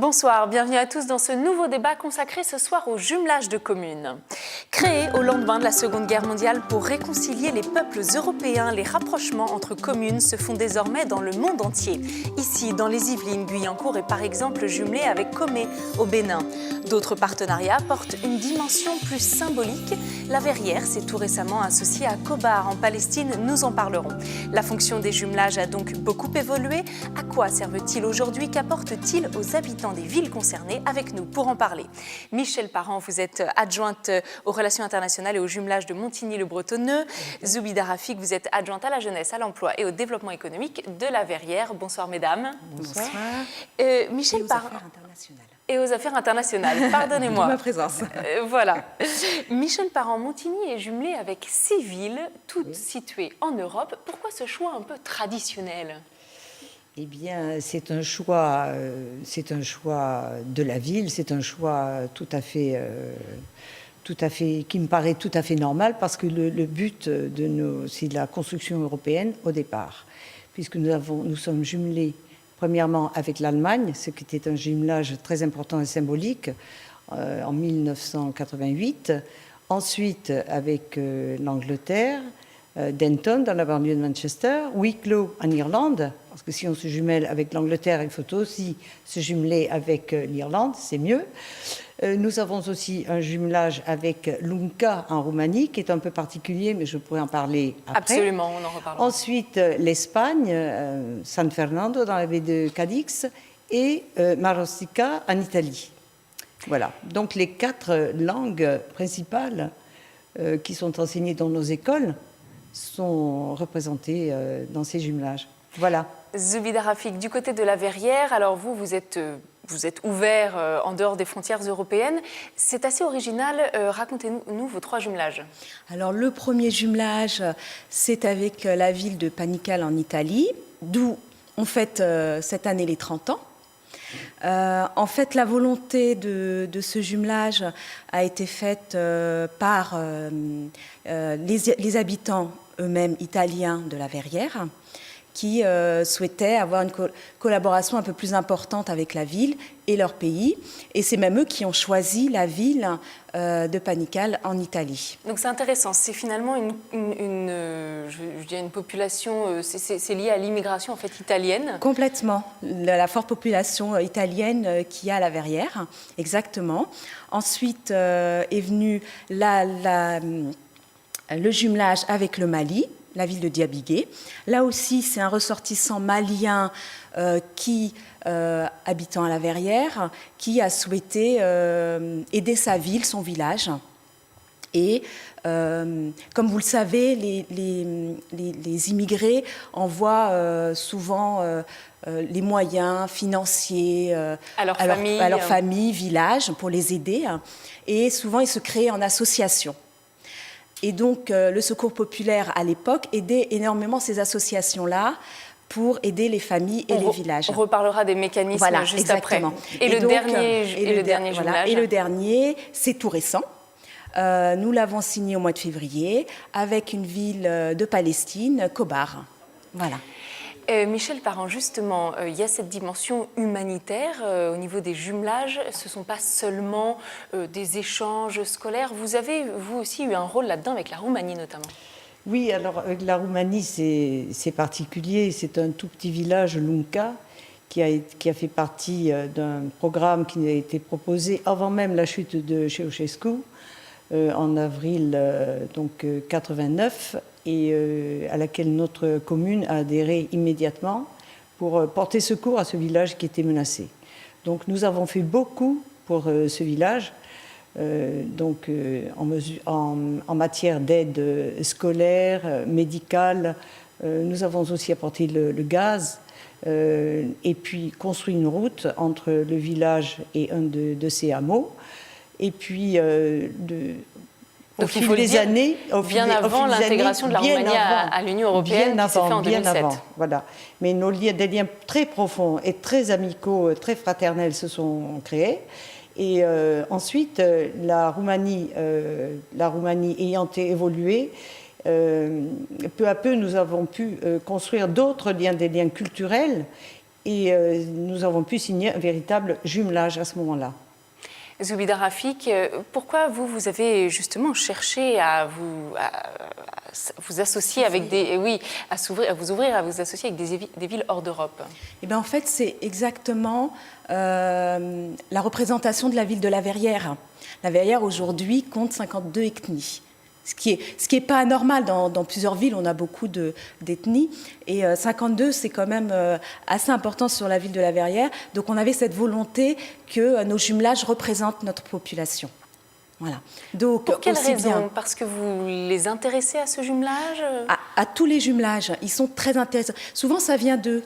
Bonsoir, bienvenue à tous dans ce nouveau débat consacré ce soir au jumelage de communes. Créé au lendemain de la Seconde Guerre mondiale pour réconcilier les peuples européens, les rapprochements entre communes se font désormais dans le monde entier. Ici, dans les Yvelines, Guyancourt est par exemple jumelé avec Comé au Bénin. D'autres partenariats portent une dimension plus symbolique. La Verrière s'est tout récemment associée à Khobar en Palestine, nous en parlerons. La fonction des jumelages a donc beaucoup évolué. À quoi servent-ils aujourd'hui? Qu'apportent-ils aux habitants des villes concernées? Avec nous pour en parler. Michèle Parent, vous êtes adjointe aux relations internationales et au jumelage de Montigny-le-Bretonneux. Zoubida Rafik, vous êtes adjointe à la jeunesse, à l'emploi et au développement économique de la Verrière. Bonsoir mesdames. Bonsoir. Michèle Parent. Et aux affaires internationales. Pardonnez-moi. De ma présence. Voilà. Michèle Parent, Montigny est jumelée avec 6 villes, toutes situées en Europe. Pourquoi ce choix un peu traditionnel? Eh bien, c'est un choix de la ville, c'est un choix tout à fait, qui me paraît tout à fait normal, parce que le but c'est de la construction européenne au départ, puisque nous sommes jumelés premièrement avec l'Allemagne, ce qui était un jumelage très important et symbolique en 1988, ensuite avec l'Angleterre, Denton dans la banlieue de Manchester, Wicklow en Irlande, parce que si on se jumelle avec l'Angleterre, il faut aussi se jumeler avec l'Irlande, c'est mieux. Nous avons aussi un jumelage avec Lunca en Roumanie, qui est un peu particulier, mais je pourrais en parler après. Absolument, on en reparlera. Ensuite, l'Espagne, San Fernando dans la baie de Cadix, et Marostica en Italie. Voilà, donc les 4 langues principales qui sont enseignées dans nos écoles sont représentées dans ces jumelages. Voilà. Zoubida Rafik, du côté de la Verrière, alors vous êtes ouvert en dehors des frontières européennes. C'est assez original. Racontez-nous vos 3 jumelages. Alors, le premier jumelage, c'est avec la ville de Panicale en Italie, d'où on fête cette année les 30 ans. En fait, la volonté de ce jumelage a été faite par les habitants eux-mêmes italiens de la Verrière, qui souhaitaient avoir une collaboration un peu plus importante avec la ville et leur pays. Et c'est même eux qui ont choisi la ville de Panicale en Italie. Donc c'est intéressant, c'est finalement je dirais une population, c'est lié à l'immigration en fait italienne. Complètement, la forte population italienne qu'il y a à la Verrière, exactement. Ensuite est venu le jumelage avec le Mali, la ville de Diabigué. Là aussi, c'est un ressortissant malien habitant à la Verrière, qui a souhaité aider sa ville, son village. Et comme vous le savez, les immigrés envoient souvent les moyens financiers à leur famille, village, pour les aider. Et souvent, ils se créent en association. Et donc, le Secours populaire, à l'époque, aidait énormément ces associations-là pour aider les familles et les villages. On reparlera des mécanismes juste exactement. Après. Et le dernier jumelage. Et le dernier, c'est tout récent. Nous l'avons signé au mois de février avec une ville de Palestine, Khobar. Voilà. Michèle Parent, justement, il y a cette dimension humanitaire au niveau des jumelages. Ce ne sont pas seulement des échanges scolaires. Vous avez, vous aussi, eu un rôle là-dedans avec la Roumanie, notamment. Oui, alors avec la Roumanie, c'est particulier. C'est un tout petit village, Lunca, qui a fait partie d'un programme qui a été proposé avant même la chute de Ceausescu, en avril 89, et à laquelle notre commune a adhéré immédiatement pour porter secours à ce village qui était menacé. Donc nous avons fait beaucoup pour ce village, en matière d'aide scolaire, médicale. Nous avons aussi apporté le gaz, et puis construit une route entre le village et un de ses hameaux. Et puis, au fil des années... Bien avant l'intégration de la Roumanie à l'Union européenne, qui s'est fait en 2007. Bien avant, voilà. Mais des liens très profonds et très amicaux, très fraternels se sont créés. Et ensuite, la Roumanie ayant évolué, peu à peu, nous avons pu construire d'autres liens, des liens culturels, Et nous avons pu signer un véritable jumelage à ce moment-là. Zoubida Rafik, pourquoi vous avez justement cherché à vous associer avec à vous associer avec des villes hors d'Europe? Eh bien, en fait, c'est exactement la représentation de la ville de La Verrière. La Verrière, aujourd'hui, compte 52 ethnies. Ce qui est pas anormal. Dans plusieurs villes, on a beaucoup d'ethnies. Et 52, c'est quand même assez important sur la ville de La Verrière. Donc, on avait cette volonté que nos jumelages représentent notre population. Voilà. Donc, pour quelle raison? Parce que vous les intéressez à ce jumelage? À tous les jumelages. Ils sont très intéressants. Souvent, ça vient d'eux.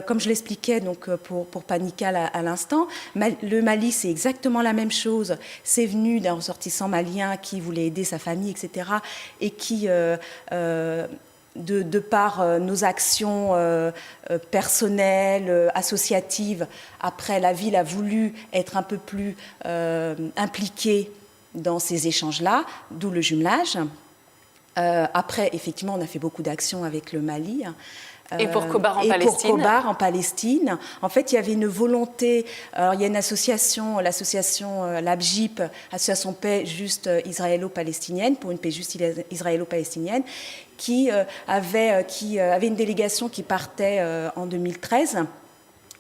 Comme je l'expliquais donc pour Panical à l'instant, le Mali, c'est exactement la même chose. C'est venu d'un ressortissant malien qui voulait aider sa famille, etc. Et qui, de par nos actions personnelles, associatives, après, la ville a voulu être un peu plus impliquée dans ces échanges-là, d'où le jumelage. Après, effectivement, on a fait beaucoup d'actions avec le Mali. Et pour Khobar en Palestine. Pour Khobar en Palestine. En fait, il y avait une volonté. Alors, il y a une association, l'association l'ABJIP, Association Paix Juste Israélo-Palestinienne, pour une paix juste israélo-palestinienne, qui avait une délégation qui partait en 2013.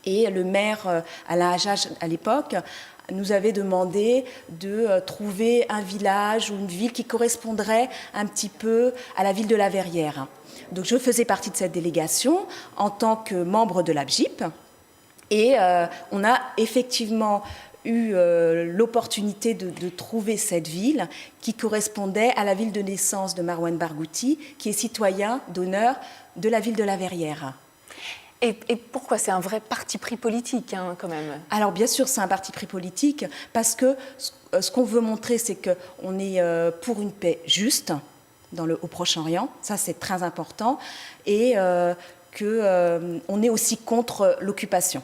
Et le maire Alain Hajjaj, à l'époque, nous avait demandé de trouver un village ou une ville qui correspondrait un petit peu à la ville de La Verrière. Donc je faisais partie de cette délégation en tant que membre de l'ABJIP et on a effectivement eu l'opportunité de trouver cette ville qui correspondait à la ville de naissance de Marwan Barghouti, qui est citoyen d'honneur de la ville de La Verrière. Et pourquoi? C'est un vrai parti pris politique, hein, quand même. Alors, bien sûr, c'est un parti pris politique, parce que ce qu'on veut montrer, c'est qu'on est pour une paix juste au Proche-Orient, ça c'est très important, et qu'on est aussi contre l'occupation.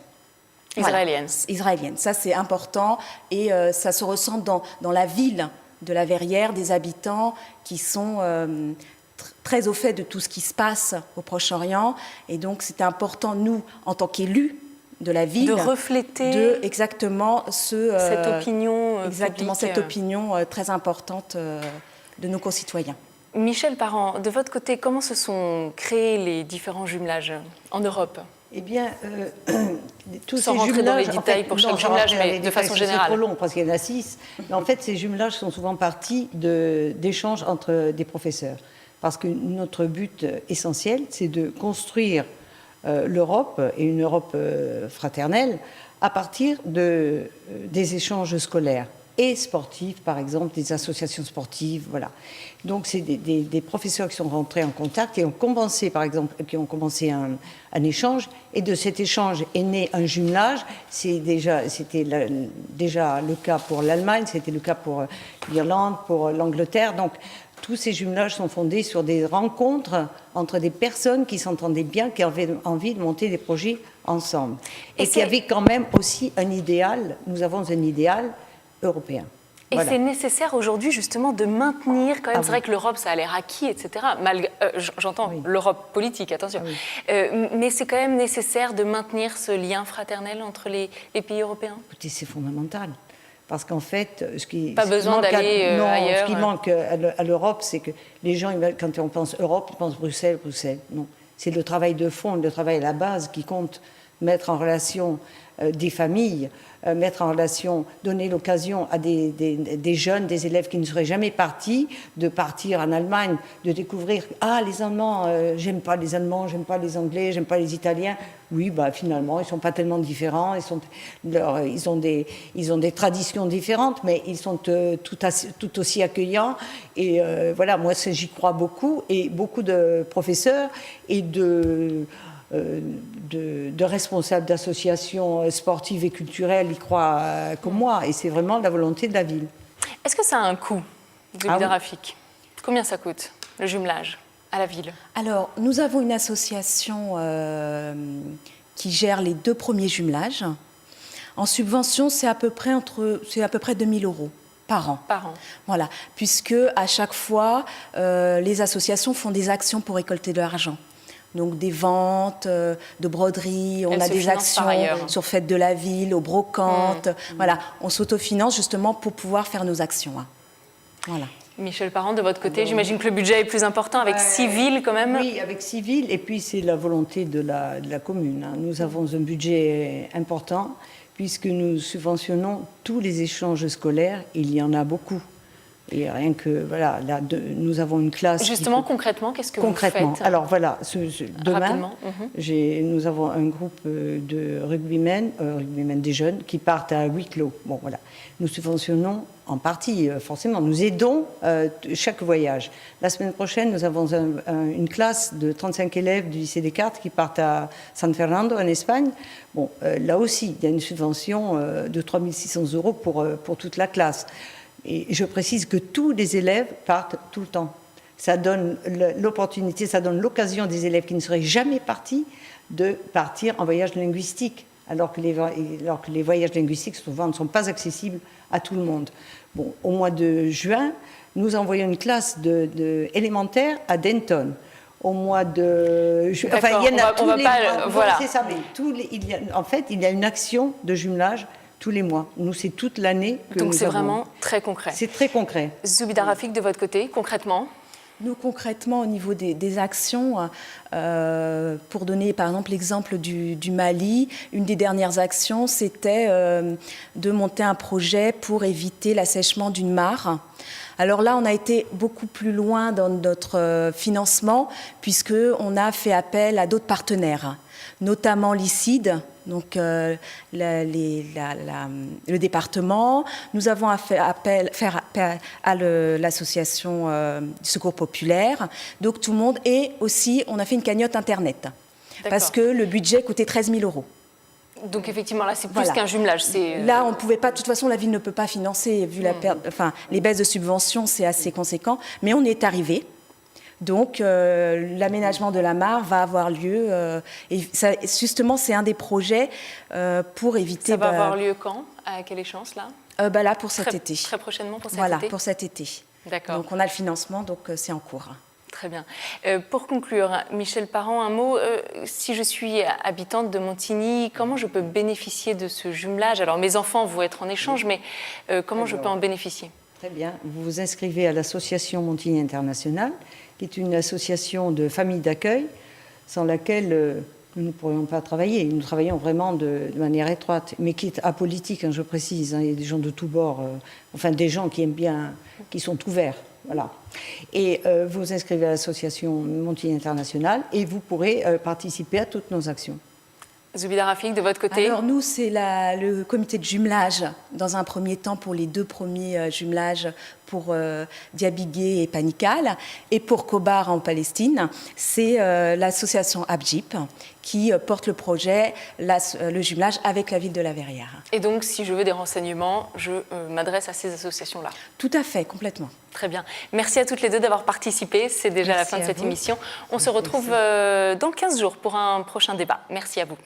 Israélienne. Voilà. Israélienne, ça c'est important, et ça se ressent dans la ville de La Verrière, des habitants qui sont très au fait de tout ce qui se passe au Proche-Orient, et donc c'est important, nous, en tant qu'élus de la ville, de refléter exactement cette opinion exactement publique. Cette opinion très importante de nos concitoyens. Michel Parent, de votre côté, comment se sont créés les différents jumelages en Europe? Eh bien, tous sans ces rentrer jumelages, dans les détails pour chaque jumelage, mais de façon générale. C'est trop long parce qu'il y en a 6. Mais en fait, ces jumelages sont souvent partis d'échanges entre des professeurs. Parce que notre but essentiel, c'est de construire l'Europe, et une Europe fraternelle, à partir des échanges scolaires et sportifs, par exemple, des associations sportives, voilà. Donc, c'est des professeurs qui sont rentrés en contact et ont commencé, par exemple, un échange, et de cet échange est né un jumelage. C'était déjà le cas pour l'Allemagne, c'était le cas pour l'Irlande, pour l'Angleterre. Donc, tous ces jumelages sont fondés sur des rencontres entre des personnes qui s'entendaient bien, qui avaient envie de monter des projets ensemble. Et qui avaient quand même aussi un idéal. Nous avons un idéal européen. Et voilà. C'est nécessaire aujourd'hui justement de maintenir quand même, c'est vrai que l'Europe ça a l'air acquis, etc. J'entends l'Europe politique, attention. Mais c'est quand même nécessaire de maintenir ce lien fraternel entre les pays européens. Écoutez, c'est fondamental. Parce qu'en fait, ce qui manque à l'Europe, c'est que les gens, quand on pense Europe, ils pensent Bruxelles, Bruxelles. Non, c'est le travail de fond, le travail à la base qui compte, mettre en relation des familles, mettre en relation, donner l'occasion à des jeunes, des élèves qui ne seraient jamais partis, de partir en Allemagne, de découvrir « Ah, les Allemands, j'aime pas les Allemands, j'aime pas les Anglais, j'aime pas les Italiens. » Oui, bah, finalement, ils sont pas tellement différents, ils ont des traditions différentes, mais ils sont tout aussi accueillants. Et voilà, moi, j'y crois beaucoup, et beaucoup de professeurs et de responsables d'associations sportives et culturelles y croient comme moi, et c'est vraiment la volonté de la ville. Est-ce que ça a un coût, Zoubida Rafik? Combien ça coûte, le jumelage à la ville? Alors, nous avons une association qui gère les 2 premiers jumelages. En subvention, c'est à peu près 2 000 € par an. Par an. Voilà, puisque à chaque fois, les associations font des actions pour récolter de l'argent. Donc des ventes, de broderie, on a des actions sur Fête de la Ville, aux brocantes. Voilà, on s'autofinance justement pour pouvoir faire nos actions. Hein. Voilà. Michel Parent, de votre côté, j'imagine que le budget est plus important avec 6 villes quand même. Oui, avec 6 villes, et puis c'est la volonté de la commune. Hein. Nous avons un budget important puisque nous subventionnons tous les échanges scolaires. Il y en a beaucoup. Et rien que, voilà, là, nous avons une classe... Justement, concrètement, qu'est-ce que vous faites? Alors voilà, demain, nous avons un groupe de rugbymen des jeunes, qui partent à huis clos. Bon, voilà. Nous subventionnons en partie, forcément. Nous aidons chaque voyage. La semaine prochaine, nous avons une classe de 35 élèves du lycée Descartes qui partent à San Fernando, en Espagne. Bon, là aussi, il y a une subvention de 3 600 € pour toute la classe. Et je précise que tous les élèves partent tout le temps. Ça donne l'opportunité, ça donne l'occasion des élèves qui ne seraient jamais partis de partir en voyage linguistique, alors que les voyages linguistiques souvent ne sont pas accessibles à tout le monde. Bon, au mois de juin, nous envoyons une classe élémentaire à Denton. Au mois de juin, enfin, il y en a tous les mois. Voilà. C'est ça, mais il y a une action de jumelage tous les mois. Nous, c'est toute l'année que donc c'est vraiment très concret. C'est très concret. Zoubida Rafik, de votre côté, concrètement? Nous, concrètement, au niveau des actions, pour donner par exemple l'exemple du Mali, une des dernières actions, c'était de monter un projet pour éviter l'assèchement d'une mare. Alors là, on a été beaucoup plus loin dans notre financement, puisqu'on a fait appel à d'autres partenaires, notamment l'ICID, donc le département. Nous avons fait appel à l'association du Secours populaire, donc tout le monde. Et aussi, on a fait une cagnotte Internet, parce que le budget coûtait 13 000 €. Donc effectivement, là, c'est plus qu'un jumelage. Là, on ne pouvait pas, de toute façon, la ville ne peut pas financer, vu la perte, enfin, les baisses de subventions, c'est assez conséquent. Mais on y est arrivé. Donc, l'aménagement de la mare va avoir lieu. Et ça, justement, c'est un des projets pour éviter... Ça va avoir lieu quand? À quelle échéance, là? Là, pour cet été. Très prochainement, pour cet été? Voilà, pour cet été. D'accord. Donc, on a le financement, donc c'est en cours. Très bien. Pour conclure, Michel Parent, un mot. Si je suis habitante de Montigny, comment je peux bénéficier de ce jumelage? Alors, mes enfants vont être en échange, mais comment je peux en bénéficier? Très bien. Vous vous inscrivez à l'association Montigny International, qui est une association de familles d'accueil sans laquelle nous ne pourrions pas travailler. Nous travaillons vraiment de manière étroite, mais qui est apolitique, hein, je précise. Hein. Il y a des gens de tous bords, enfin des gens qui aiment bien, qui sont ouverts. Voilà. Et vous vous inscrivez à l'association Montigny International et vous pourrez participer à toutes nos actions. Zoubida Rafik, de votre côté? Alors nous, c'est le comité de jumelage, dans un premier temps pour les 2 premiers jumelages pour Diabigué et Panical. Et pour Kobar en Palestine, c'est l'association Abjip qui porte le projet, le jumelage avec la ville de La Verrière. Et donc, si je veux des renseignements, je m'adresse à ces associations-là? Tout à fait, complètement. Très bien. Merci à toutes les deux d'avoir participé. C'est déjà la fin de cette émission. On se retrouve dans 15 jours pour un prochain débat. Merci à vous.